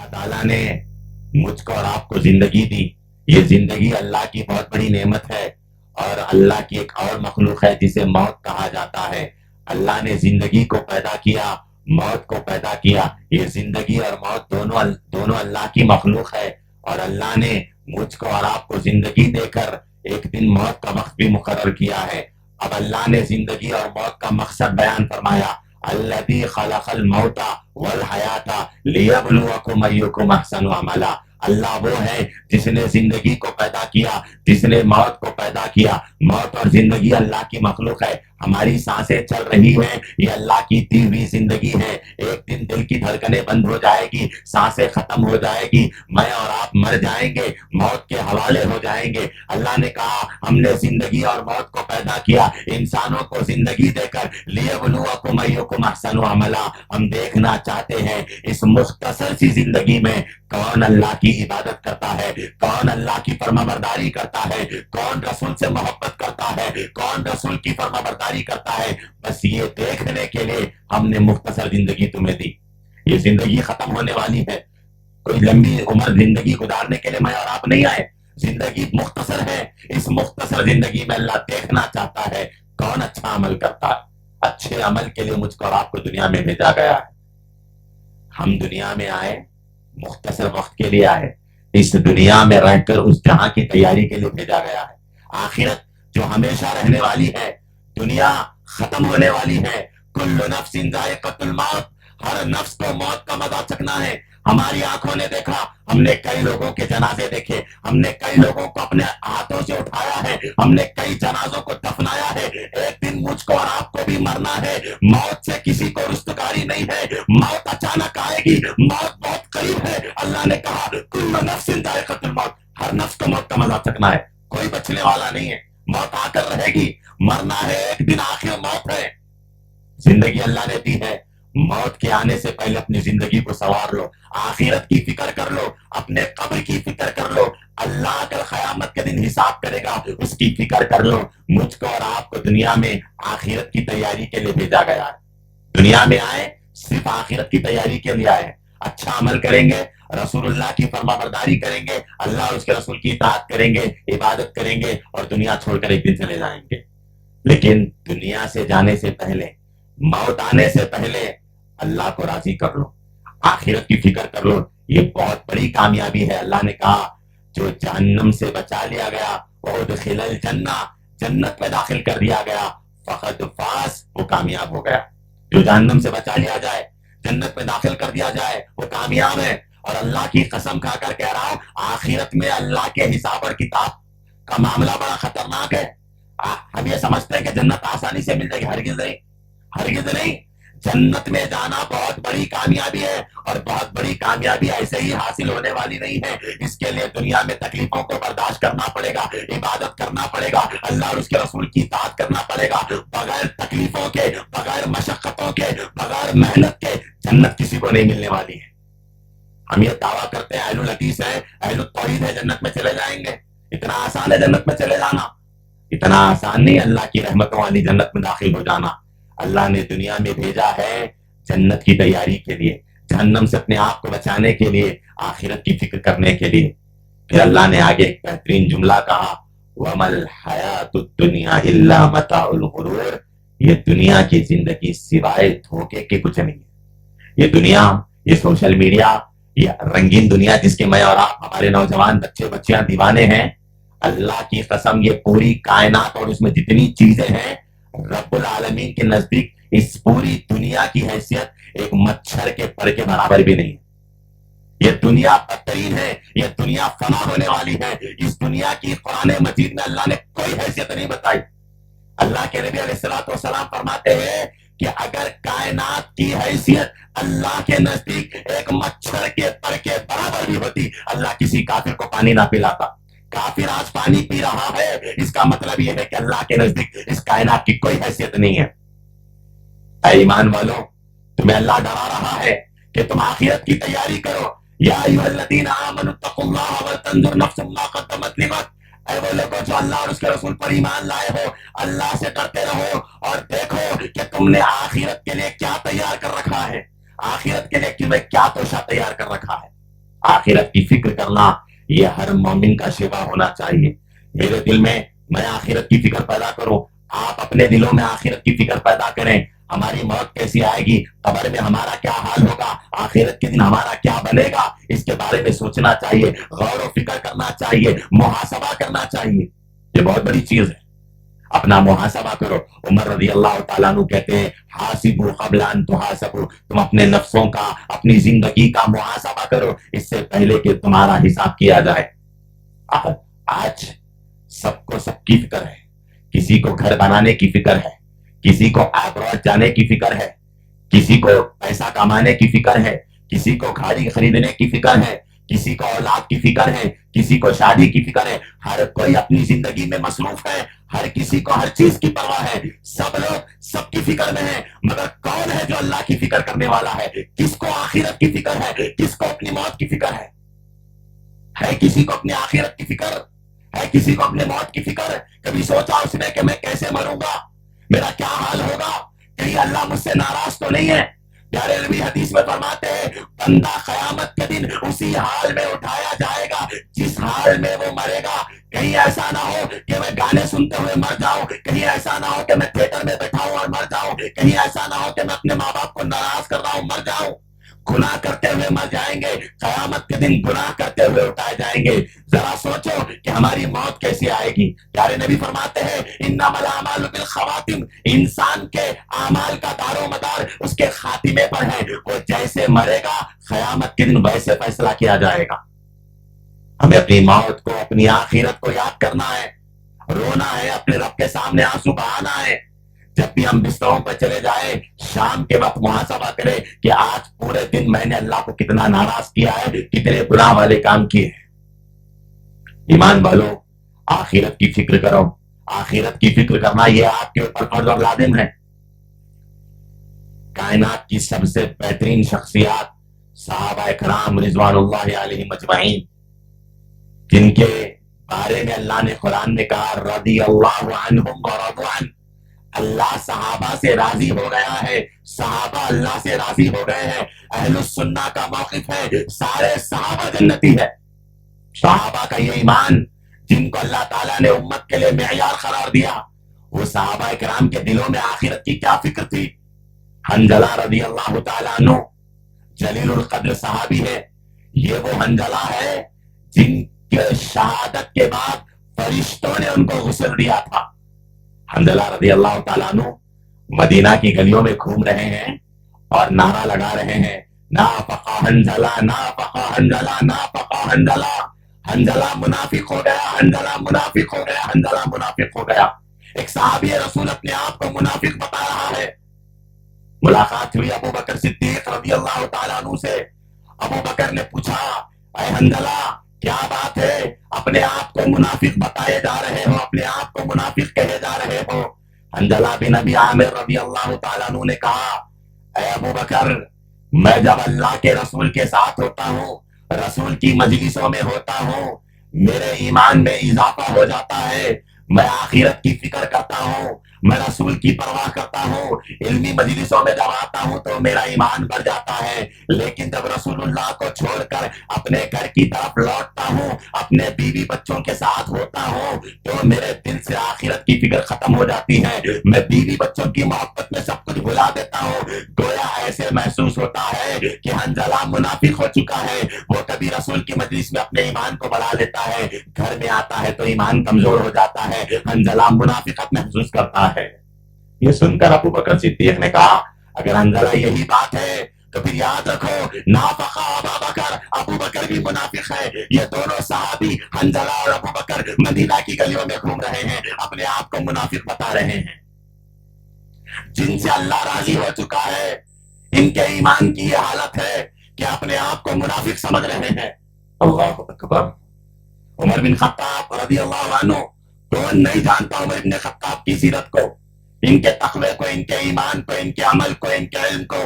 اللہ تعالیٰ نے مجھ کو اور آپ کو زندگی دی. یہ زندگی اللہ کی بہت بڑی نعمت ہے اور اللہ کی ایک اور مخلوق ہے جسے موت کہا جاتا ہے. اللہ نے زندگی کو پیدا کیا, موت کو پیدا کیا. یہ زندگی اور موت دونوں اللہ کی مخلوق ہے اور اللہ نے مجھ کو اور آپ کو زندگی دے کر ایک دن موت کا وقت بھی مقرر کیا ہے. اب اللہ نے زندگی اور موت کا مقصد بیان فرمایا. الذی خلق الموت والحیات لیبلوکم ایکم احسن عملا. اللہ وہ ہے جس نے زندگی کو پیدا کیا, جس نے موت کو پیدا کیا. موت اور زندگی اللہ کی مخلوق ہے. ہماری سانسیں چل رہی ہیں, یہ اللہ کی دی ہوئی زندگی ہے. ایک دن دل کی دھڑکنیں بند ہو جائے گی, سانسیں ختم ہو جائے گی, میں اور آپ مر جائیں گے, موت کے حوالے ہو جائیں گے. اللہ نے کہا ہم نے زندگی اور موت کو پیدا کیا انسانوں کو زندگی دے کر, لیبلوکم ایکم احسن عملا. ہم دیکھنا چاہتے ہیں اس مختصر سی زندگی میں کون اللہ کی عبادت کرتا ہے, کون اللہ کی فرمانبرداری کرتا ہے, کون رسول سے محبت کرتا ہے, کون رسول کی فرمانبرداری کرتا ہے. بس یہ دیکھنے کے لیے ہم نے مختصر زندگی تمہیں دی. یہ زندگی ختم ہونے والی ہے. کوئی لمبی عمر زندگی گزارنے کے لیے میں اور آپ نہیں آئے. زندگی مختصر ہے. اس مختصر زندگی میں اللہ دیکھنا چاہتا ہے کون اچھا عمل کرتا ہے. اچھے عمل کے لیے مجھ کو اور آپ کو دنیا میں بھیجا گیا ہے. ہم دنیا میں آئے, مختصر وقت کے لیے آئے. اس دنیا میں رہ کر اس جہاں کی تیاری کے لیے بھیجا گیا ہے. آخرت جو ہمیشہ رہنے والی ہے, دنیا ختم ہونے والی ہے. کل نفس ذائقۃ الموت, ہر نفس کو موت کا مزہ چکھنا ہے. ہماری آنکھوں نے دیکھا, ہم نے کئی لوگوں کے جنازے دیکھے, ہم نے کئی لوگوں کو اپنے ہاتھوں سے اٹھایا ہے, ہم نے کئی جنازوں کو دفنایا ہے. ایک دن مجھ کو اور آپ کو بھی مرنا ہے. موت سے کسی کو رستگاری نہیں ہے. موت اچانک آئے گی, موت بہت قریب ہے. اللہ نے کہا کل نفس ذائقۃ الموت, ہر نفس کو موت کا مزہ چکھنا ہے. کوئی بچنے والا نہیں ہے. موت آ کر رہے گی, مرنا ہے ایک دن, آخر موت ہے. زندگی اللہ نے دی ہے. موت کے آنے سے پہلے اپنی زندگی کو سنوار لو, آخرت کی فکر کر لو, اپنے قبر کی فکر کر لو. اللہ اگر قیامت کے دن حساب کرے گا اس کی فکر کر لو. مجھ کو اور آپ کو دنیا میں آخرت کی تیاری کے لیے بھیجا گیا ہے. دنیا میں آئے صرف آخرت کی تیاری کے لیے آئے. اچھا عمل کریں گے, رسول اللہ کی فرمانبرداری کریں گے, اللہ اور اس کے رسول کی اطاعت کریں گے, عبادت کریں گے اور دنیا چھوڑ کر ایک دن چلے جائیں گے. لیکن دنیا سے جانے سے پہلے, موت آنے سے پہلے اللہ کو راضی کر لو, آخرت کی فکر کر لو. یہ بہت بڑی کامیابی ہے. اللہ نے کہا جو جہنم سے بچا لیا گیا, ادخل الجنہ, جنت میں داخل کر دیا گیا, فقد فاز, وہ کامیاب ہو گیا. جو جہنم سے بچا لیا جائے, جنت میں داخل کر دیا جائے, وہ کامیاب ہے. اور اللہ کی قسم کھا کر کہہ رہا ہوں, آخرت میں اللہ کے حساب اور کتاب کا معاملہ بڑا خطرناک ہے. ہم یہ سمجھتے ہیں کہ جنت آسانی سے مل جائے گی. ہرگز نہیں, ہرگز نہیں. جنت میں جانا بہت بڑی کامیابی ہے اور بہت بڑی کامیابی ایسے ہی حاصل ہونے والی نہیں ہے. اس کے لیے دنیا میں تکلیفوں کو برداشت کرنا پڑے گا, عبادت کرنا پڑے گا, اللہ اور اس کے رسول کی اطاعت کرنا پڑے گا. بغیر تکلیفوں کے, بغیر مشقتوں کے, بغیر محنت کے جنت کسی کو نہیں ملنے والی ہے. ہم یہ دعویٰ کرتے ہیں اہل الحدیث ہے, اہل التوحید ہے, جنت میں چلے جائیں گے. اتنا آسان ہے جنت میں چلے جانا, اتنا آسان نہیں اللہ کی رحمتوں والی جنت میں داخل ہو جانا. اللہ نے دنیا میں بھیجا ہے جنت کی تیاری کے لیے, جہنم سے اپنے آپ کو بچانے کے لیے, آخرت کی فکر کرنے کے لیے. پھر اللہ نے آگے ایک بہترین جملہ کہا, وَمَا الْحَيَاةُ الدُّنْيَا إِلَّا مَتَاعُ الْغُرُورِ, یہ دنیا کی زندگی سوائے دھوکے کے کچھ نہیں ہے. یہ دنیا, یہ سوشل میڈیا, یہ رنگین دنیا جس کے میں اور آپ, ہمارے نوجوان بچے بچیاں دیوانے ہیں, اللہ کی قسم یہ پوری کائنات اور اس میں جتنی چیزیں ہیں, رب العالمین کے نزدیک اس پوری دنیا کی حیثیت ایک مچھر کے پر کے برابر بھی نہیں ہے. یہ دنیا بدترین ہے, یہ دنیا فنا ہونے والی ہے. اس دنیا کی قرآن مجید میں اللہ نے کوئی حیثیت نہیں بتائی. اللہ کے نبی علیہ الصلوۃ والسلام فرماتے ہیں کہ اگر کائنات کی حیثیت اللہ کے نزدیک ایک مچھر کے پر کے برابر بھی ہوتی, اللہ کسی کافر کو پانی نہ پلاتا. کافر آج پانی پی رہا ہے, اس کا مطلب یہ ہے کہ اللہ کے نزدیک اس کائنات کی کوئی حیثیت نہیں ہے. اے ایمان والو, تمہیں اللہ ڈرا رہا ہے کہ تم آخرت کی تیاری کرو. یا ایھا الذین آمنوا اتقوا اللہ ولتنظر نفس ما قدمت لغد, اے وہ لوگوں جو اللہ اور اس کے رسول پر ایمان لائے ہو, اللہ سے ڈرتے رہو اور دیکھو کہ تم نے آخرت کے لیے کیا تیار کر رکھا ہے, آخرت کے لیے تمہیں کیا توشہ تیار کر رکھا ہے. آخرت کی فکر کرنا یہ ہر مومن کا شیوا ہونا چاہیے. میرے دل میں میں آخرت کی فکر پیدا کروں, آپ اپنے دلوں میں آخرت کی فکر پیدا کریں. ہماری موت کیسی آئے گی, قبر میں ہمارا کیا حال ہوگا, آخرت کے دن ہمارا کیا بنے گا, اس کے بارے میں سوچنا چاہیے, غور و فکر کرنا چاہیے, محاسبہ کرنا چاہیے. یہ بہت بڑی چیز ہے, اپنا محاسبہ کرو. عمر رضی اللہ تعالیٰ عنہ کہتے ہیں حاسبوا قبل ان تحاسبوا, تم اپنے نفسوں کا, اپنی زندگی کا محاسبہ کرو اس سے پہلے کہ تمہارا حساب کیا جائے. آج سب کو سب کی فکر ہے, کسی کو گھر بنانے کی فکر ہے, کسی کو ابراڈ جانے کی فکر ہے, کسی کو پیسہ کمانے کی فکر ہے, کسی کو گاڑی خریدنے کی فکر ہے, کسی کو اولاد کی فکر ہے, کسی کو شادی کی فکر ہے. ہر کوئی اپنی زندگی میں مصروف ہے, ہر کسی کو ہر چیز کی پرواہ ہے, سب لوگ سب کی فکر میں ہیں. مگر کون ہے جو اللہ کی فکر کرنے والا ہے؟ کس کو آخرت کی فکر ہے, کس کو اپنی موت کی فکر ہے کسی کو اپنی آخرت کی فکر ہے, کسی کو اپنے موت کی فکر. کبھی سوچا اس نے کہ میں کیسے مروں گا, میرا کیا حال ہوگا, کہیں اللہ مجھ سے ناراض تو نہیں ہے؟ پیارے نبی حدیث میں فرماتے ہیں بندہ قیامت کے دن اسی حال میں اٹھایا جائے گا جس حال میں وہ مرے گا. کہیں ایسا نہ ہو کہ میں گانے سنتے ہوئے مر جاؤں, کہیں ایسا نہ ہو کہ میں تھیٹر میں بیٹھا ہوں اور مر جاؤں, کہیں ایسا نہ ہو کہ میں اپنے ماں باپ کو ناراض کر رہا ہوں مر جاؤں. گناہ کرتے ہوئے مر جائیں گے, قیامت کے دن گناہ کرتے ہوئے اٹھائے جائیں گے. ذرا سوچو کہ ہماری موت کیسی آئے گی. پیارے نبی فرماتے ہیں انما الاعمال بالخواتم, انسان کے اعمال کا دار و مدار اس کے خاتمے پر ہے. وہ جیسے مرے گا قیامت کے دن ویسے فیصلہ کیا جائے گا. ہمیں اپنی موت کو, اپنی آخرت کو یاد کرنا ہے, رونا ہے, اپنے رب کے سامنے آنسو بہانا ہے. جب بھی ہم بستروں پر چلے جائیں شام کے وقت محاسبہ کریں کہ آج پورے دن میں نے اللہ کو کتنا ناراض کیا ہے, کتنے گناہ والے کام کیے ہیں. ایمان والو, آخرت کی فکر کرو. آخرت کی فکر کرنا یہ آپ کے اوپر فرض اور لازم ہے. کائنات کی سب سے بہترین شخصیات صحابہ کرام رضوان اللہ علیہم اجمعین, جن کے بارے میں اللہ نے قرآن میں کہا رضی اللہ عنہم ورضوا عنہ, اللہ صحابہ سے راضی ہو گیا ہے, صحابہ اللہ سے راضی ہو گئے ہیں. اہل السنہ کا موقف ہے سارے صحابہ جنتی ہے. صحابہ کا یہ ایمان جن کو اللہ تعالیٰ نے امت کے لیے معیار قرار دیا, وہ صحابہ کرام کے دلوں میں آخرت کی کیا فکر تھی. حنظلہ رضی اللہ تعالیٰ عنہ جلیل القدر صحابی ہے. یہ وہ حنظلہ ہے جن کے شہادت کے بعد فرشتوں نے ان کو غسل دیا تھا. حنظلہ رضی اللہ تعالیٰ عنہ مدینہ کی گلیوں میں گھوم رہے ہیں اور نعرہ لگا رہے ہیں نافق حنظلہ, نافق حنظلہ, نافق حنظلہ. حنظلہ منافق ہو گیا, حنظلہ منافق ہو گیا, حنظلہ منافق ہو گیا. ایک صحابی رسول اپنے آپ کو منافق بتا رہا ہے. ملاقات ہوئی ابو بکر صدیق رضی اللہ تعالیٰ عنہ سے. ابو بکر نے پوچھا اے حنظلہ کیا بات ہے, اپنے آپ کو منافق بتائے جا رہے ہو, اپنے آپ کو منافق کہے جا رہے ہو. حنظلہ بن ابی عامر رضی اللہ تعالیٰ عنہ نے کہا اے ابو بکر, میں جب اللہ کے رسول کے ساتھ ہوتا ہوں, رسول کی مجلسوں میں ہوتا ہوں, میرے ایمان میں اضافہ ہو جاتا ہے. میں آخرت کی فکر کرتا ہوں, میں رسول کی پرواہ کرتا ہوں. علمی مجلسوں میں جب آتا ہوں تو میرا ایمان بڑھ جاتا ہے. لیکن جب رسول اللہ کو چھوڑ کر اپنے گھر کی طرف لوٹتا ہوں, اپنے بیوی بچوں کے ساتھ ہوتا ہوں, تو میرے دل سے آخرت کی فکر ختم ہو جاتی ہے. میں بیوی بچوں کی محبت میں سب کچھ بھلا دیتا ہوں. گویا ایسے محسوس ہوتا ہے کہ حنظلہ منافق ہو چکا ہے. وہ کبھی رسول کی مجلس میں اپنے ایمان کو بڑھا لیتا ہے, گھر میں آتا ہے تو ایمان کمزور ہو جاتا ہے. حنظلہ منافقت محسوس کرتا ہے. یہ سن کر ابو بکر صدیق نے کہا اگر حنظلہ یہی بات ہے تو پھر یاد رکھو نافق ابا بکر, ابو بکر بھی منافق ہے. یہ دونوں صحابی حنظلہ اور ابو بکر مدینہ کی گلیوں میں گھوم رہے ہیں, اپنے آپ کو منافق بتا رہے ہیں. جن سے اللہ راضی ہو چکا ہے ان کے ایمان کی یہ حالت ہے کہ اپنے آپ کو منافق سمجھ رہے ہیں. اللہ اکبر. عمر بن خطاب رضی اللہ عنہ, کون نہیں جانتا عمر بن خطاب کی سیرت کو, ان کے تقوی کو, ان کے ایمان کو, ان کے عمل کو, ان کے علم کو.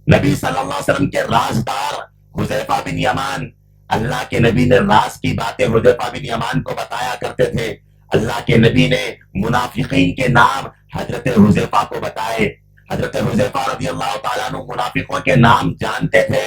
نبی صلی اللہ علیہ وسلم کے رازدار حذیفہ بن یمان, اللہ کے نبی نے راز کی باتیں حذیفہ بن یمان کو بتایا کرتے تھے. اللہ کے نبی نے منافقین کے نام حضرت حذیفہ کو بتائے. حضرت حذیفہ رضی اللہ تعالیٰ عنہ منافقوں کے نام جانتے تھے.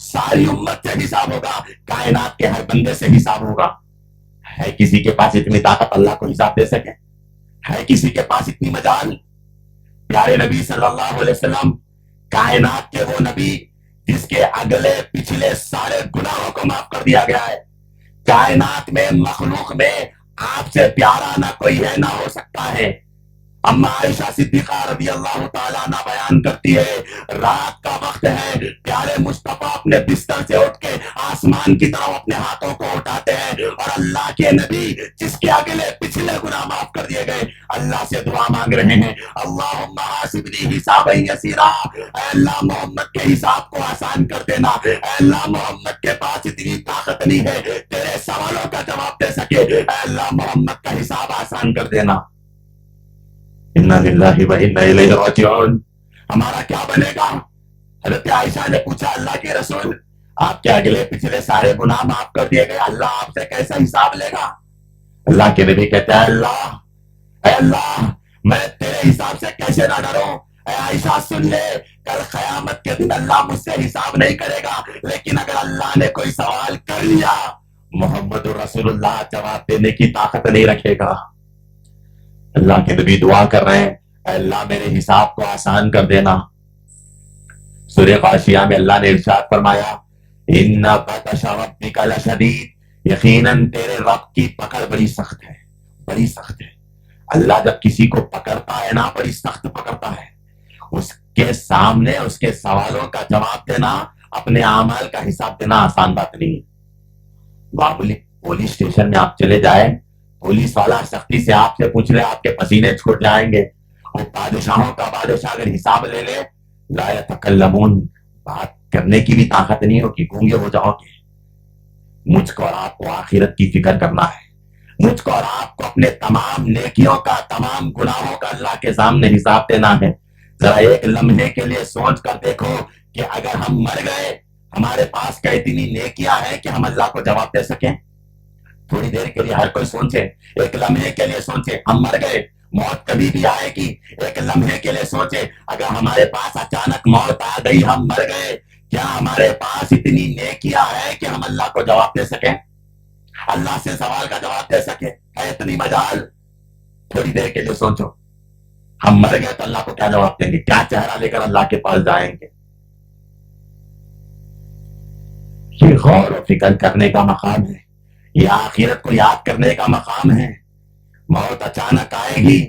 ساری امت سے حساب ہوگا، کائنات کے ہر بندے سے حساب ہوگا۔ ہے کسی کے پاس اتنی طاقت اللہ کو حساب دے سکے؟ ہے کسی کے پاس اتنی مجال؟ پیارے نبی صلی اللہ علیہ وسلم کائنات کے وہ نبی جس کے اگلے پچھلے سارے گناہوں کو معاف کر دیا گیا ہے۔ کائنات میں مخلوق میں آپ سے پیارا نہ کوئی ہے نہ ہو سکتا ہے۔ اما عائشہ صدیقہ رضی اللہ تعالیٰ عنہ بیان کرتی ہے، رات کا وقت ہے، پیارے مصطفیٰ اپنے بستر سے اٹھ کے آسمان کی طرف اپنے ہاتھوں کو اٹھاتے ہیں اور اللہ کے نبی جس کے اگلے پچھلے گناہ معاف کر دیے گئے اللہ سے دعا مانگ رہے ہیں، اللہم حاسبنی حسابا یسیرا، اے اللہ محمد کے حساب کو آسان کر دینا، اے اللہ محمد کے پاس اتنی طاقت نہیں ہے تیرے سوالوں کا جواب دے سکے، اے اللہ محمد کا حساب آسان کر دینا۔ انا للہ و انا الیہ راجعون۔ ہمارا کیا بنے گا؟ حضرت عائشہ نے پوچھا، اللہ کے رسول آپ کے اگلے پچھلے سارے گناہ معاف کر دیے گئے، اللہ آپ سے کیسا حساب لے گا؟ اللہ کے نبی کہتے ہیں، اے اللہ میں تیرے حساب سے کیسے نہ ڈروں؟ اے عائشہ سن لے، کل قیامت کے دن اللہ مجھ سے حساب نہیں کرے گا، لیکن اگر اللہ نے کوئی سوال کر لیا محمد رسول اللہ جواب دینے کی طاقت نہیں رکھے گا۔ اللہ کے نبی دعا کر رہے ہیں، اے اللہ میرے حساب کو آسان کر دینا۔ سورہ غاشیہ میں اللہ نے ارشاد فرمایا، ان بطش ربک لشدید، یقیناً تیرے رب کی پکڑ بڑی سخت ہے، بڑی سخت ہے۔ اللہ جب کسی کو پکڑتا ہے نا بڑی سخت پکڑتا ہے، اس کے سامنے اس کے سوالوں کا جواب دینا، اپنے اعمال کا حساب دینا آسان بات نہیں۔ معمولی پولیس اسٹیشن میں آپ چلے جائیں، پولیس والا سختی سے آپ سے پوچھ لے، آپ کے پسینے چھوٹ جائیں گے۔ اور بادشاہوں کا بادشاہ اگر حساب لے لے، لا یتکلمون، بات کرنے کی بھی طاقت نہیں ہوگی، گونگے ہو جاؤ گے۔ مجھ کو اور آپ کو آخرت کی فکر کرنا ہے، مجھ کو اور آپ کو اپنے تمام نیکیوں کا، تمام گناہوں کا اللہ کے سامنے حساب دینا ہے۔ ذرا ایک لمحے کے لیے سوچ کر دیکھو کہ اگر ہم مر گئے، ہمارے پاس کیا اتنی نیکیاں ہیں کہ ہم اللہ کو جواب دے سکیں؟ تھوڑی دیر کے لیے ہر کوئی سوچے، ایک لمحے کے لیے سوچے، ہم مر گئے، موت کبھی بھی آئے گی، ایک لمحے کے لیے سوچے اگر ہمارے پاس اچانک موت آ گئی، ہم مر گئے، کیا ہمارے پاس اتنی نیکیاں ہے کہ ہم اللہ کو جواب دے سکیں، اللہ سے سوال کا جواب دے سکیں؟ ہے اتنی مجال؟ تھوڑی دیر کے لیے سوچو، ہم مر گئے تو اللہ کو کیا جواب دیں گے؟ کیا چہرہ لے کر اللہ کے پاس جائیں گے؟ یہ غور و فکر کرنے کا مقام ہے، یہ آخرت کو یاد کرنے کا مقام ہے۔ موت اچانک آئے گی،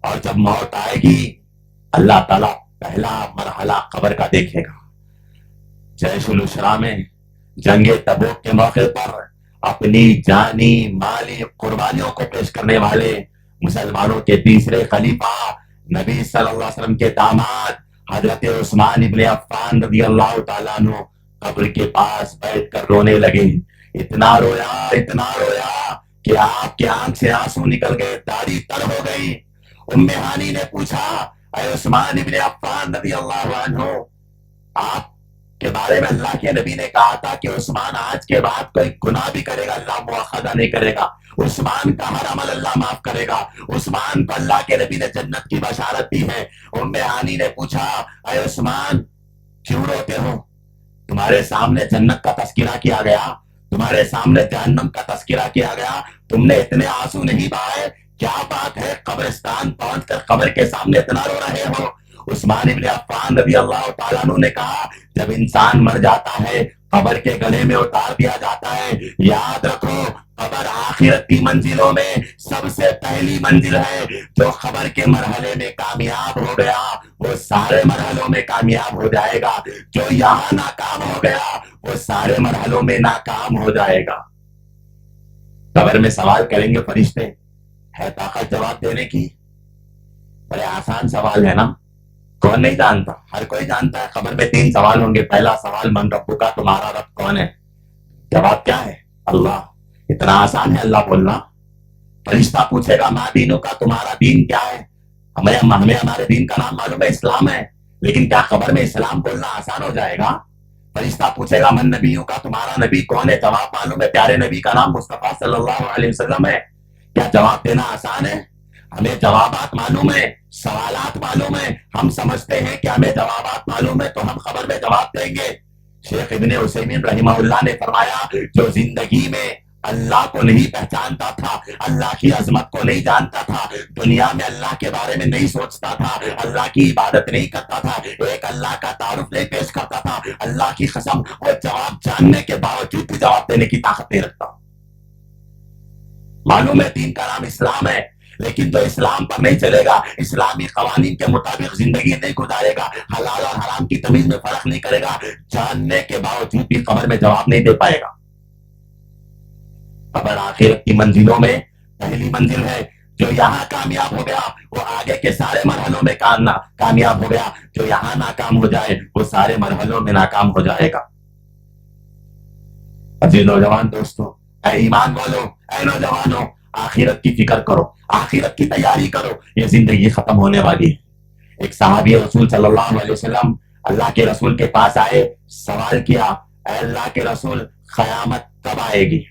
اور جب موت آئے گی اللہ تعالیٰ پہلا مرحلہ قبر کا دیکھے گا۔ جیش العسرا میں جنگ تبوک کے موقع پر اپنی جانی مالی قربانیوں کو پیش کرنے والے مسلمانوں کے تیسرے خلیفہ نبی صلی اللہ علیہ وسلم کے داماد حضرت عثمان ابن عفان رضی اللہ تعالیٰ عنہ قبر کے پاس بیٹھ کر رونے لگے۔ اتنا رویا کہ آپ کے آنکھ سے آنسو نکل گئے، داڑھی تر ہو گئی۔ ام ہانی نے پوچھا، اے عثمان ابن عفان رضی اللہ عنہ، آپ کے بارے میں اللہ کے نبی نے کہا تھا کہ عثمان آج کے بعد کوئی گناہ بھی کرے گا اللہ مؤاخذہ نہیں کرے گا، عثمان کا ہر عمل اللہ معاف کرے گا، عثمان کو اللہ کے نبی نے جنت کی بشارت دی ہے۔ ام ہانی نے پوچھا، اے عثمان کیوں روتے ہو؟ تمہارے سامنے جنت کا تذکرہ کیا گیا، تمہارے سامنے جہنم کا تذکرہ کیا گیا، تم نے اتنے آنسو نہیں بہائے، کیا بات ہے؟ قبرستان پہنچ کر قبر کے سامنے اتنا رو رہے ہو؟ عثمان ابن عفان رضی اللہ تعالیٰ عنہ نے کہا، جب انسان مر جاتا ہے قبر کے گلے میں اتار دیا جاتا ہے، یاد رکھو قبر آخرت کی منزلوں میں سب سے پہلی منزل ہے۔ جو قبر کے مرحلے میں کامیاب ہو گیا وہ سارے مرحلوں میں کامیاب ہو جائے گا، جو یہاں ناکام ہو گیا وہ سارے مرحلوں میں ناکام ہو جائے گا۔ قبر میں سوال کریں گے فرشتے، ہے طاقت جواب دینے کی؟ بڑے آسان سوال ہے نا، کون نہیں جانتا؟ ہر کوئی جانتا ہے قبر میں 3 سوال ہوں گے۔ پہلا سوال من رب کا، تمہارا رب کون ہے؟ جواب کیا ہے؟ اللہ۔ اتنا آسان ہے اللہ بولنا؟ فرشتہ پوچھے گا ما دینوں کا، تمہارا دین کیا ہے؟ ہمیں ہمارے دین کا نام معلوم ہے، اسلام ہے، لیکن کیا قبر میں اسلام بولنا آسان ہو جائے گا؟ فرشتہ پوچھے گا من نبیوں کا، تمہارا نبی کون ہے؟ جواب معلوم ہے، پیارے نبی کا نام مصطفیٰ صلی اللہ علیہ وسلم ہے۔ کیا جواب دینا آسان ہے؟ ہمیں جوابات معلوم ہے، سوالات معلوم ہے، ہم سمجھتے ہیں کہ ہمیں جوابات معلوم ہے تو ہم خبر میں جواب دیں گے، شیخ ابن عثیمین رحمہ اللہ نے فرمایا جو زندگی میں اللہ کو نہیں پہچانتا تھا، اللہ کی عظمت کو نہیں جانتا تھا، دنیا میں اللہ کے بارے میں نہیں سوچتا تھا، اللہ کی عبادت نہیں کرتا تھا، ایک اللہ کا تعارف نہیں پیش کرتا تھا، اللہ کی قسم وہ جواب جاننے کے باوجود بھی جواب دینے کی طاقت نہیں رکھتا۔ معلوم ہے دین کا نام اسلام ہے، لیکن جو اسلام پر نہیں چلے گا، اسلامی قوانین کے مطابق زندگی نہیں گزارے گا، حلال اور حرام کی تمیز میں فرق نہیں کرے گا، جاننے کے باوجود بھی قبر میں جواب نہیں دے پائے گا۔ قبر آخرت کی منزلوں میں پہلی منزل ہے، جو یہاں کامیاب ہو گیا وہ آگے کے سارے مرحلوں میں کامیاب ہو گیا، جو یہاں ناکام ہو جائے وہ سارے مرحلوں میں ناکام ہو جائے گا۔ عزیز نوجوان دوستو، اے ایمان والو، اے نوجوانوں، آخرت کی فکر کرو، آخرت کی تیاری کرو، یہ زندگی ختم ہونے والی ہے۔ ایک صحابی رسول صلی اللہ علیہ وسلم اللہ کے رسول کے پاس آئے، سوال کیا، اے اللہ کے رسول قیامت کب آئے گی؟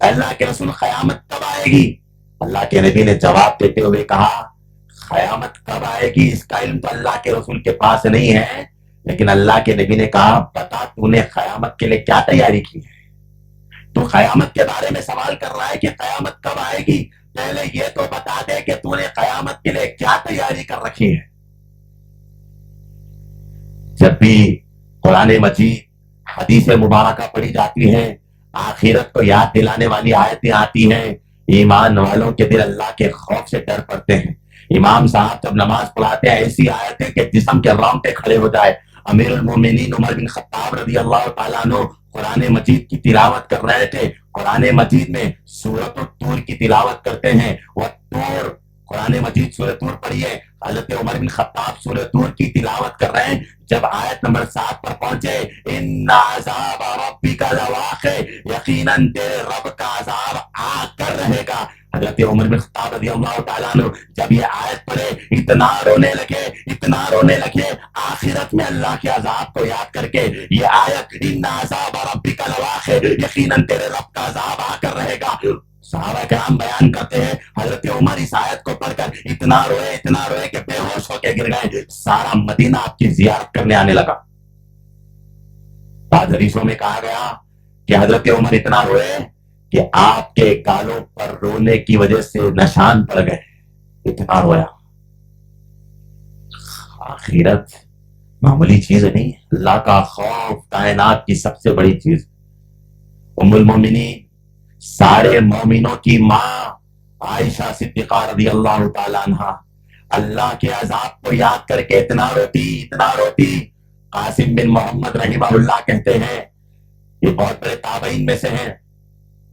اے اللہ کے رسول قیامت کب آئے گی؟ اللہ کے نبی نے جواب دیتے ہوئے کہا قیامت کب آئے گی اس کا علم تو اللہ کے رسول کے پاس نہیں ہے، لیکن اللہ کے نبی نے کہا بتا تو نے قیامت کے لیے کیا تیاری کی ہے؟ تو قیامت کے بارے میں سوال کر رہا ہے کہ قیامت کب آئے گی، پہلے یہ تو بتا دے کہ تو نے قیامت کے لیے کیا تیاری کر رکھی ہے۔ جب بھی قرآن مجید حدیث مبارکہ پڑھی جاتی ہے، آخرت کو یاد دلانے والی آیتیں آتی ہیں، ایمان والوں کے دل اللہ کے خوف سے ڈر پڑتے ہیں۔ امام صاحب جب نماز پڑھاتے ہیں ایسی آیتیں کہ جسم کے رونگٹے کھڑے ہو جائے۔ امیر المومنین عمر بن خطاب رضی اللہ تعالیٰ عنہ قرآن مجید کی تلاوت کر رہے تھے، قرآن مجید میں سورۃ الطور کی تلاوت کرتے ہیں، والطور، قرآن مجید سورۃ طور پڑھیے، حضرت عمر بن خطاب سورۃ طور کی تلاوت کر رہے ہیں، جب آیت نمبر 7 پر پہنچے ان عذاب ربک لواقع، یقیناً تیرے رب کا عذاب آ کر رہے گا، حضرت عمر بن خطاب رضی اللہ تعالیٰ عنہ جب یہ آیت پڑھے اتنا رونے لگے، اتنا رونے لگے، آخرت میں اللہ کے عذاب کو یاد کر کے یہ آیت ان عذاب ربک لواقع، یقیناً تیرے رب کا عذاب آ کر رہے گا، صحابہ کرام بیان کرتے ہیں حضرت عمر اس آیت کو پڑھ کر اتنا روئے کہ بے ہوش ہو کے گر گئے، سارا مدینہ آپ کی زیارت کرنے آنے لگا۔ بعض حدیثوں میں کہا گیا کہ حضرت عمر اتنا روئے کہ آپ کے گالوں پر رونے کی وجہ سے نشان پڑ گئے، اتنا رویا۔ آخرت معمولی چیز نہیں، اللہ کا خوف کائنات کی سب سے بڑی چیز۔ ام المومنین سارے مومنوں کی ماں عائشہ صدیقہ رضی اللہ تعالیٰ عنہ اللہ کے عذاب کو یاد کر کے اتنا روتی۔ قاسم بن محمد رحمہ اللہ کہتے ہیں، یہ بہت بڑے تابعین میں سے ہیں،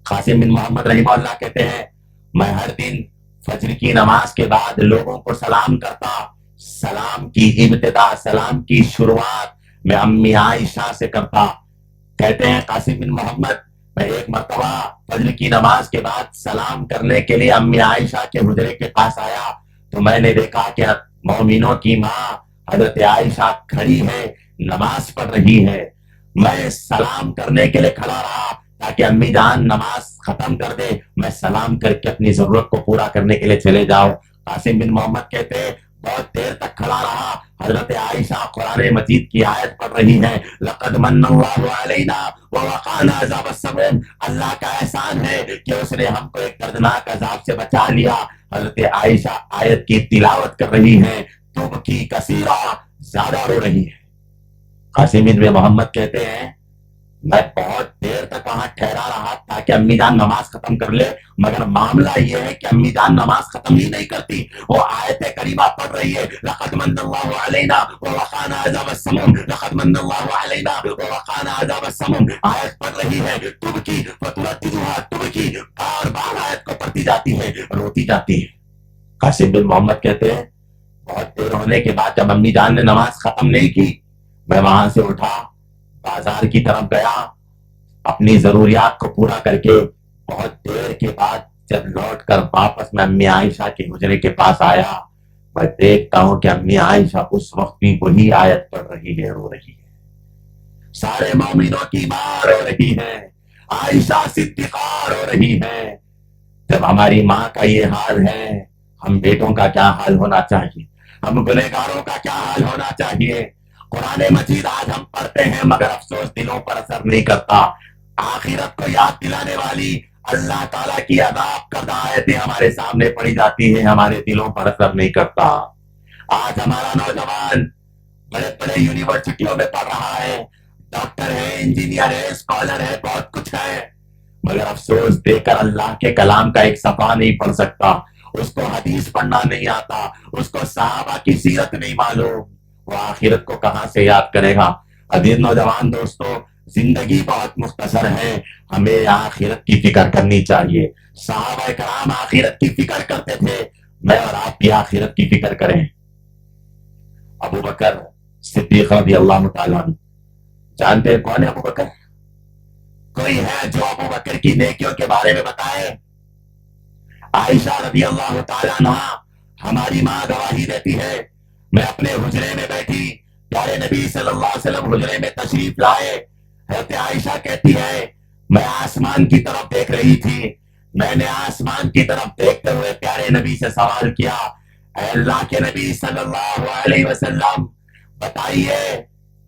قاسم بن محمد رحمہ اللہ کہتے ہیں میں ہر دن فجر کی نماز کے بعد لوگوں کو سلام کرتا، سلام کی ابتدا، سلام کی شروعات میں امی عائشہ سے کرتا۔ کہتے ہیں قاسم بن محمد میں ایک مرتبہ فجر کی نماز کے بعد سلام کرنے کے لیے امی عائشہ کے حجرے کے پاس آیا تو میں نے دیکھا کہ مومنوں کی ماں حضرت عائشہ کھڑی ہے، نماز پڑھ رہی ہے۔ میں سلام کرنے کے لیے کھڑا رہا تاکہ امی جان نماز ختم کر دے، میں سلام کر کے اپنی ضرورت کو پورا کرنے کے لیے چلے جاؤ۔ قاسم بن محمد کہتے بہت دیر تک کھڑا رہا، حضرت عائشہ قرآن مجید کی آیت پڑھ رہی ہے، لقد من اللہ علینا ووقانا عذاب السموم، اللہ کا احسان ہے کہ اس نے ہم کو ایک دردناک عذاب سے بچا لیا۔ حضرت عائشہ آیت کی تلاوت کر رہی ہے، تبکی کثیرہ، زیادہ رو رہی ہے۔ قاسم بن محمد کہتے ہیں میں بہت دیر تک وہاں ٹھہرا رہا تاکہ امی جان نماز ختم کر لے، مگر معاملہ یہ ہے کہ امی جان نماز ختم ہی نہیں کرتی، وہ آیت کریمہ پڑھ رہی ہے، لقد من اللہ علینا ووقانا عذاب السموم، لقد من اللہ علینا ووقانا عذاب السموم، آیت پڑھ رہی ہے، تبکی فترددها تبکی، بار بار آیت کو پڑھتی جاتی ہے، روتی جاتی ہے۔ قاسم بن محمد کہتے ہیں بہت دیر ہونے کے بعد جب امی جان نے نماز ختم نہیں کی، میں وہاں سے اٹھا، بازار کی طرف گیا، اپنی ضروریات کو پورا کر کے بہت دیر کے بعد جب لوٹ کر واپس میں امی عائشہ کے حجرے کے پاس آیا، میں دیکھتا ہوں کہ امی عائشہ اس وقت بھی وہی آیت پڑھ رہی ہے، رو رہی ہے۔ سارے مومنوں کی ماں رو رہی ہے، عائشہ صدیقہ رو رہی ہے۔ جب ہماری ماں کا یہ حال ہے، ہم بیٹوں کا کیا حال ہونا چاہیے، ہم گنہگاروں کا کیا حال ہونا چاہیے۔ قرآن مجید آج ہم پڑھتے ہیں مگر افسوس دلوں پر اثر نہیں کرتا. آخرت کو یاد دلانے والی اللہ تعالیٰ کی عذاب کردہ آیتیں ہمارے سامنے پڑھی جاتی ہیں، ہمارے دلوں پر اثر نہیں کرتا. آج ہمارا نوجوان بڑے بڑے یونیورسٹیوں میں پڑھ رہا ہے، ڈاکٹر ہے، انجینئر ہے، اسکالر ہے، بہت کچھ ہے، مگر افسوس دے کر اللہ کے کلام کا ایک صفحہ نہیں پڑھ سکتا. اس کو حدیث پڑھنا نہیں آتا، اس کو صحابہ کی سیرت نہیں معلوم، وہ آخرت کو کہاں سے یاد کرے گا؟ عزیز نوجوان دوستو، زندگی بہت مختصر ہے، ہمیں آخرت کی فکر کرنی چاہیے. صحابہ کرام آخرت کی فکر کرتے تھے، میں اور آپ بھی آخرت کی فکر کریں. ابو بکر صدیق رضی اللہ تعالیٰ عنہ، جانتے ہیں کون ہے ابو بکر؟ کوئی ہے جو ابو بکر کی نیکیوں کے بارے میں بتائے؟ عائشہ رضی اللہ تعالیٰ عنہ ہماری ماں گواہی دیتی ہے، میں اپنے حجرے میں بیٹھی، پیارے نبی صلی اللہ علیہ وسلم حجرے میں تشریف لائے. حضرت عائشہ کہتی ہے میں آسمان کی طرف دیکھ رہی تھی، میں نے آسمان کی طرف دیکھتے ہوئے پیارے نبی سے سوال کیا، اے اللہ کے نبی صلی اللہ علیہ وسلم بتائیے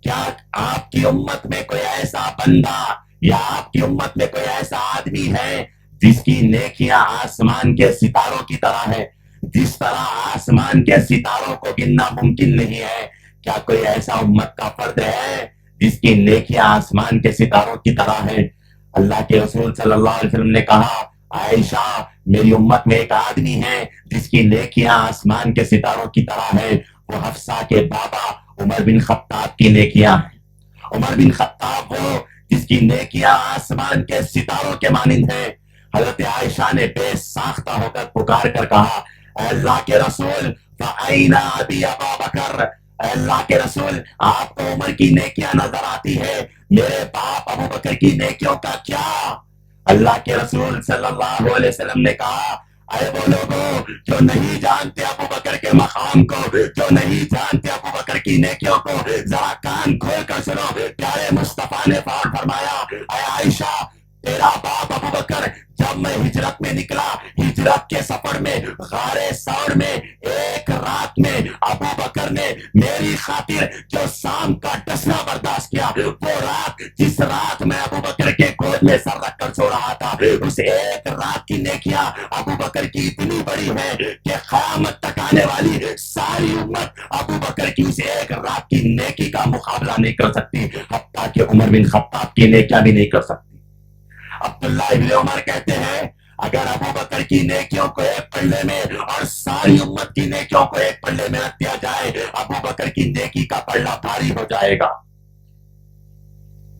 کیا آپ کی امت میں کوئی ایسا بندہ یا آپ کی امت میں کوئی ایسا آدمی ہے جس کی نیکیاں آسمان کے ستاروں کی طرح ہے؟ جس طرح آسمان کے ستاروں کو گننا ممکن نہیں ہے، کیا کوئی ایسا امت کا فرد ہے جس کی نیکیاں آسمان کے ستاروں کی طرح ہے؟ اللہ کے رسول صلی اللہ علیہ وسلم نے کہا، عائشہ میری امت میں ایک آدمی ہے جس کی نیکیاں آسمان کے ستاروں کی طرح ہے، وہ حفصہ کے بابا عمر بن خطاب کی نیکیاں ہیں. عمر بن خطاب وہ جس کی نیکیاں آسمان کے ستاروں کے مانند ہیں. حضرت عائشہ نے بے ساختہ ہو کر پکار کر کہا، اے اللہ کے رسول فَأَيْنَ أَبِي أَبَا بَكْرَ، اے اللہ کے رسول آپ کو عمر کی نیکیاں نظر آتی ہے، میرے باپ ابو بکر کی نیکیوں کا کیا؟ اللہ کے رسول صلی اللہ علیہ وسلم نے کہا، اے وہ لوگوں جو نہیں جانتے ابو بکر کے مقام کو، جو نہیں جانتے ابو بکر کی نیکیوں کو، ذرا کان کھول کر سنو. پیارے مصطفیٰ نے فرمایا، اے عائشہ تیرا باپ ابو بکر جب میں ہجرت میں نکلا، ہجرت کے سفر میں غار ثور میں ایک رات میں ابو بکر نے میری خاطر جو شام کا ڈسنا برداشت کیا، وہ رات جس رات میں ابو بکر کے گود میں سر رکھ کر سو رہا تھا، اس ایک رات کی نیکیاں ابو بکر کی اتنی بڑی ہے کہ قیامت تک آنے والی ساری امت ابو بکر کی اس ایک رات کی نیکی کا مقابلہ نہیں کر سکتی، حتیٰ کہ عمر بن خطاب کی نیکیاں بھی نہیں کر سکتی. عبداللہ ابن عمر کہتے ہیں اگر ابو بکر کی نیکیوں کو ایک پلڑے میں اور ساری امت کی نیکیوں کو ایک پلڑے میں رکھ دیا جائے، ابو بکر کی نیکی کا پلڑا بھاری ہو جائے گا.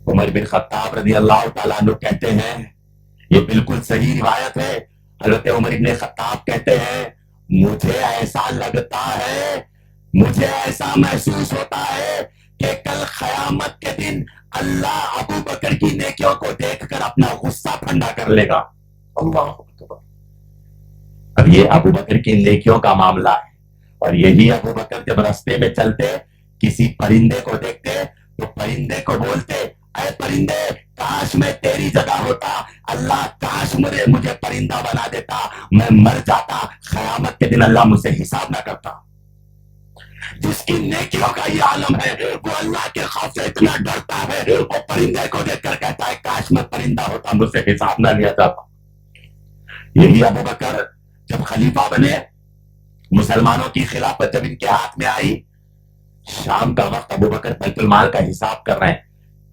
عمر بن خطاب رضی اللہ تعالیٰ عنہ کہتے ہیں، یہ بالکل صحیح روایت ہے، حضرت عمر بن خطاب کہتے ہیں مجھے ایسا لگتا ہے، مجھے ایسا محسوس ہوتا ہے کہ کل قیامت کے دن اللہ ابو بکر کی نیکیوں کو دیکھ کر اپنا غصہ ٹھنڈا کر لے گا. اللہ اکبر. اب یہ ابو بکر کی نیکیوں کا معاملہ ہے، اور یہی ابو بکر جب راستے میں چلتے کسی پرندے کو دیکھتے تو پرندے کو بولتے، اے پرندے کاش میں تیری جگہ ہوتا، اللہ کاش مجھے پرندہ بنا دیتا، میں مر جاتا، قیامت کے دن اللہ مجھ سے حساب نہ کرتا. جس کی نیکیوں کا یہ عالم ہے وہ اللہ کے خوف سے اتنا ڈرتا ہے، وہ پرندے کو دیکھ کر کہتا ہے کاش میں پرندہ ہوتا، مجھ سے حساب نہ لیا جاتا. یہی ابو بکر جب خلیفہ بنے، مسلمانوں کی خلافت جب ان کے ہاتھ میں آئی، شام کا وقت ابو بکر بیت المال کا حساب کر رہے ہیں،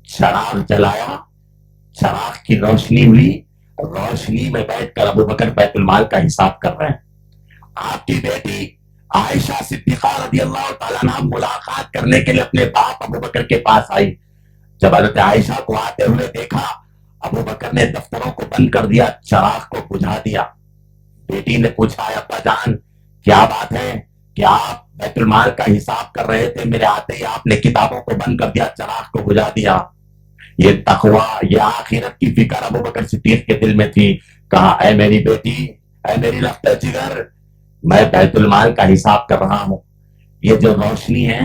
چراغ جلایا، چراغ کی روشنی ہوئی، روشنی میں بیٹھ کر ابو بکر بیت المال کا حساب کر رہے ہیں. آپ کی بیٹی عائشہ صدیقہ رضی اللہ تعالیٰ عنہ ملاقات کرنے کے لیے اپنے باپ ابو بکر کے پاس آئی. جب حضرت عائشہ کو آتے ہوئے دیکھا، ابو بکر نے دفتروں کو بند کر دیا، چراغ کو بجھا دیا. بیٹی نے پوچھا، ابا جان کیا بات ہے کہ آپ بیت المال کا حساب کر رہے تھے، میرے آتے ہی آپ نے کتابوں کو بند کر دیا، چراغ کو بجھا دیا. یہ تقوی، یہ آخرت کی فکر ابو بکر صدیق کے دل میں تھی. کہا، اے میری بیٹی، اے میری لفتہ جگر، میں بیت المال کا حساب کر رہا ہوں. یہ جو روشنی ہے،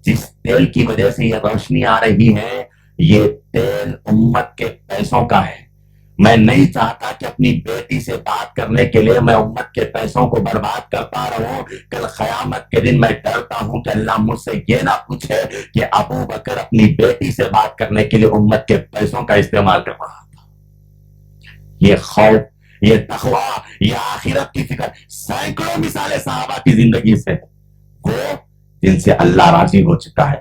جس تیل کی وجہ سے یہ روشنی آ رہی ہے، یہ تیل امت کے پیسوں کا ہے. میں نہیں چاہتا کہ اپنی بیٹی سے بات کرنے کے لیے میں امت کے پیسوں کو برباد کرتا رہوں. کل قیامت کے دن میں ڈرتا ہوں کہ اللہ مجھ سے یہ نہ پوچھے کہ ابو بکر اپنی بیٹی سے بات کرنے کے لیے امت کے پیسوں کا استعمال کر رہا تھا. یہ خوف، یہ تقوی، یہ آخرت کی فکر سینکڑوں مثالیں صحابہ کی زندگی سے، وہ جن سے اللہ راضی ہو چکا ہے.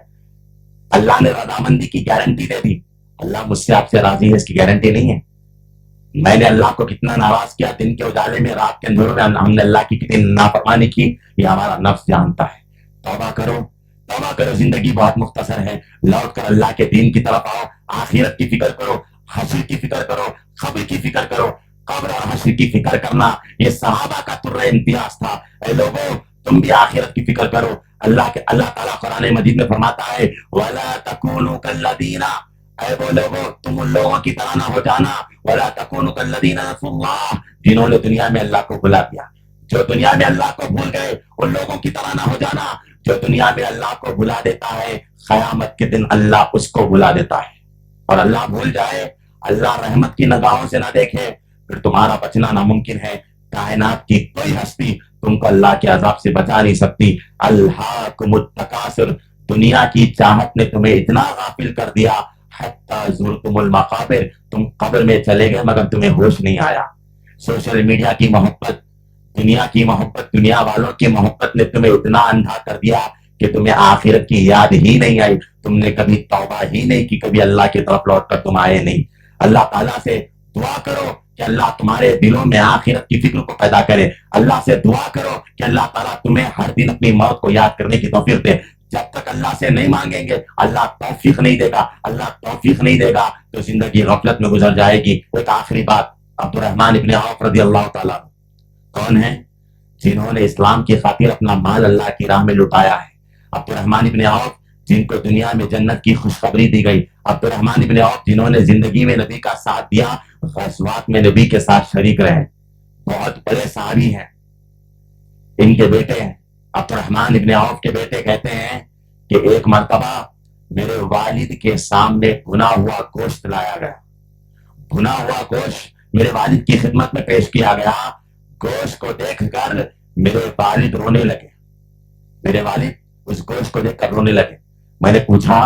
اللہ نے رضامندی کی گارنٹی دے دی. اللہ مجھ سے آپ سے راضی ہے اس کی گارنٹی نہیں ہے. میں نے اللہ کو کتنا ناراض کیا دن کے اجالے میں، رات کے اندھیروں میں ہم نے اللہ کی کتنی نافرمانی کی، یہ ہمارا نفس جانتا ہے. توبہ کرو، توبہ کرو، زندگی بہت مختصر ہے. لوٹ کر اللہ کے دین کی طرف آؤ. آخرت کی فکر کرو، حشر کی فکر کرو، قبر کی فکر کرو. قبر اور حشر کی فکر کرنا یہ صحابہ کا ترہ امتیاز تھا. اے لوگوں، تم بھی آخرت کی فکر کرو. اللہ تعالیٰ قرآن مجید میں فرماتا ہے وَلَا تَكُونُوا كَالَّذِينَ، اے وہ لوگوں تم ان لوگوں کی طرح نہ ہو جانا وَلَا تَكُونُوا كَالَّذِينَ نَسُوا اللَّهَ، جنہوں نے دنیا میں اللہ کو بھلا دیا. جو دنیا میں اللہ کو بھول گئے ان لوگوں کی طرح نہ ہو جانا. جو دنیا میں اللہ کو بھلا دیتا ہے قیامت کے دن اللہ اس کو بھلا دیتا ہے. اور اللہ بھول جائے، اللہ رحمت کی نگاہوں سے نہ دیکھے، پھر تمہارا بچنا ناممکن ہے. کائنات کی کوئی ہستی تم کو اللہ کے عذاب سے بچا نہیں سکتی. الہاکم التکاثر، دنیا کی چاہت نے تمہیں اتنا غافل کر دیا حتی زرتم المقابر، تم قبر میں چلے گئے مگر تمہیں ہوش نہیں آیا. سوشل میڈیا کی محبت، دنیا کی محبت، دنیا والوں کی محبت نے تمہیں اتنا اندھا کر دیا کہ تمہیں آخرت کی یاد ہی نہیں آئی. تم نے کبھی توبہ ہی نہیں کی، کبھی اللہ کی طرف لوٹ کر تم آئے نہیں. اللہ تعالیٰ سے دعا کرو کہ اللہ تمہارے دلوں میں آخرت کی فکر کو پیدا کرے. اللہ سے دعا کرو کہ اللہ تعالیٰ تمہیں ہر دن اپنی موت کو یاد کرنے کی توفیق دے. جب تک اللہ سے نہیں مانگیں گے اللہ توفیق نہیں دے گا. اللہ توفیق نہیں دے گا تو زندگی غفلت میں گزر جائے گی. ایک آخری بات، عبد الرحمن ابن عوف رضی اللہ تعالیٰ کون ہیں؟ جنہوں نے اسلام کی خاطر اپنا مال اللہ کی راہ میں لٹایا ہے. عبد الرحمن ابن عوف جن کو دنیا میں جنت کی خوشخبری دی گئی. عبد الرحمن ابن عوف جنہوں نے زندگی میں نبی کا ساتھ دیا، غزوات میں نبی کے ساتھ شریک رہے، بہت بڑے صحابی ہیں. ان کے بیٹے ہیں عبد الرحمن ابن عوف کے بیٹے کہتے ہیں کہ ایک مرتبہ میرے والد کے سامنے بھنا ہوا گوشت لایا گیا. بھنا ہوا گوشت میرے والد کی خدمت میں پیش کیا گیا. گوشت کو دیکھ کر میرے والد رونے لگے. میرے والد اس گوشت کو دیکھ کر رونے لگے. میں نے پوچھا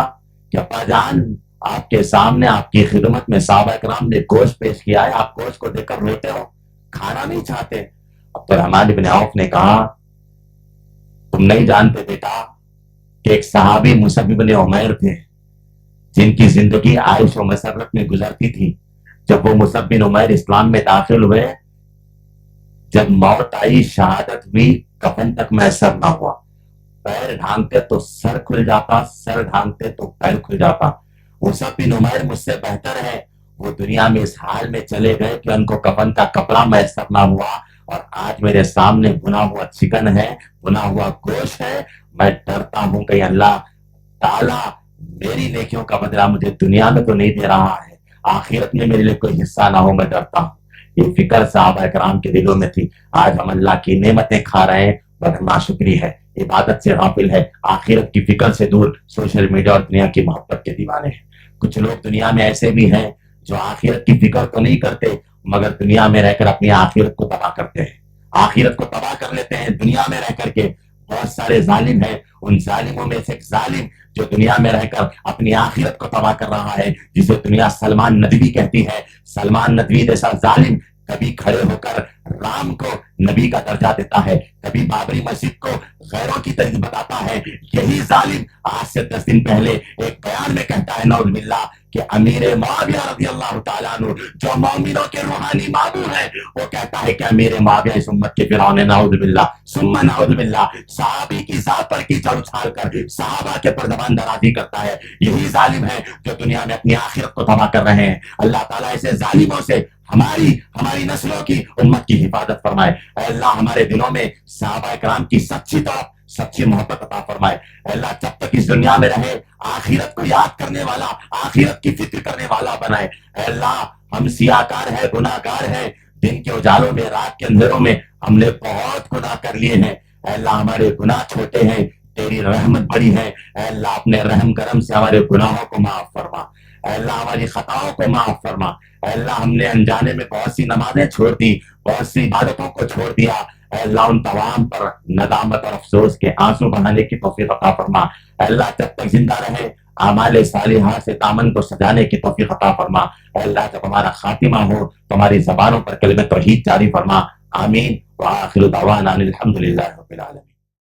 کہ ابا جان، آپ کے سامنے آپ کی خدمت میں صحابہ کرام نے گوشت پیش کیا ہے، آپ گوشت کو دیکھ کر روتے ہو، کھانا نہیں چاہتے؟ عبد الرحمن ابن عوف نے کہا تم نہیں جانتے بیٹا کہ ایک صحابی مصعب بن عمیر تھے جن کی زندگی عائش و مسرت میں گزرتی تھی. جب وہ مصعب بن عمیر اسلام میں داخل ہوئے، جب موت آئی، شہادت ہوئی، کفن تک میسر نہ ہوا. پیر ڈھانکتے تو سر کھل جاتا، سر ڈھانکتے تو پیر کھل جاتا. مصعب بن عمیر مجھ سے بہتر ہے، وہ دنیا میں اس حال میں چلے گئے کہ ان کو کفن کا کپڑا میسر نہ ہوا، اور آج میرے سامنے بنا ہوا چکن ہے، بنا ہوا گوشت ہے. میں ڈرتا ہوں کہ اللہ تعالیٰ میری نیکیوں کا بدلہ مجھے دنیا میں تو نہیں دے رہا ہے، آخرت میں میرے لیے کوئی حصہ نہ ہو. میں ڈرتا ہوں. یہ فکر صحابہ کرام کے دلوں میں تھی. آج ہم اللہ کی نعمتیں کھا رہے ہیں مگر ناشکری ہے، عبادت سے غافل ہے، آخرت کی فکر سے دور، سوشل میڈیا اور دنیا کی محبت کے دیوانے ہیں. کچھ لوگ دنیا میں ایسے بھی ہیں جو آخرت کی فکر تو نہیں کرتے مگر دنیا میں رہ کر اپنی آخرت کو تباہ کرتے ہیں، آخرت کو تباہ کر لیتے ہیں دنیا میں رہ کر کے. بہت سارے ظالم ہیں، ان ظالموں میں سے ایک ظالم جو دنیا میں رہ کر اپنی آخرت کو تباہ کر رہا ہے، جسے دنیا سلمان ندوی کہتی ہے. سلمان ندوی جیسا ظالم کبھی کھڑے ہو کر رام کو نبی کا درجہ دیتا ہے، کبھی بابری مسجد کو غیروں کی طرح بتاتا ہے. یہی ظالم آج سے 10 دن پہلے ایک بیان میں کہتا ہے نعوذ باللہ کہ امیر معاویہ رضی اللہ تعالیٰ عنہ جو مومنوں کے روحانی ماموں ہے، وہ کہتا ہے کہ امیر معاویہ اس امت کے فرعون، نعوذ باللہ ثم نعوذ باللہ. صحابی کی ذات پر کیچڑ اچھال کر صحابہ کے پر زبان درازی کرتا ہے. یہی ظالم ہے جو دنیا میں اپنی آخرت کو تباہ کر رہے ہیں. اللہ تعالیٰ ایسے ظالموں سے ہماری نسلوں کی امت کی حفاظت فرمائے. اے اللہ ہمارے دلوں میں صحابہ کرام کی سچی طرف سچی محبت عطا فرمائے. اے اللہ جب تک اس دنیا میں رہے آخرت کو یاد کرنے والا، آخرت کی فکر کرنے والا بنائے. اے اللہ ہم سیاہکار ہے، گناہ گار ہے، دن کے اجالوں میں، رات کے اندھیروں میں ہم نے بہت گناہ کر لیے ہیں. اے اللہ ہمارے گناہ چھوٹے ہیں، تیری رحمت بڑی ہے. اے اللہ اپنے رحم کرم سے ہمارے گناہوں کو معاف فرما. اے اللہ ہماری خطاؤں کو معاف فرما. اے اللہ ہم نے انجانے میں بہت سی نمازیں چھوڑ دی، بہت سی عبادتوں کو چھوڑ دیا، اے اللہ ان تمام پر ندامت اور افسوس کے آنسو بہانے کی توفیق عطا فرما۔ اے اللہ جب تک زندہ رہے اعمال صالحہ سے دامن کو سجانے کی توفیق عطا فرما۔ اے اللہ جب ہمارا خاتمہ ہو تو ہماری زبانوں پر کلمہ توحید جاری فرما۔ آمین وآخر دعوانا الحمد للہ رب العالمین۔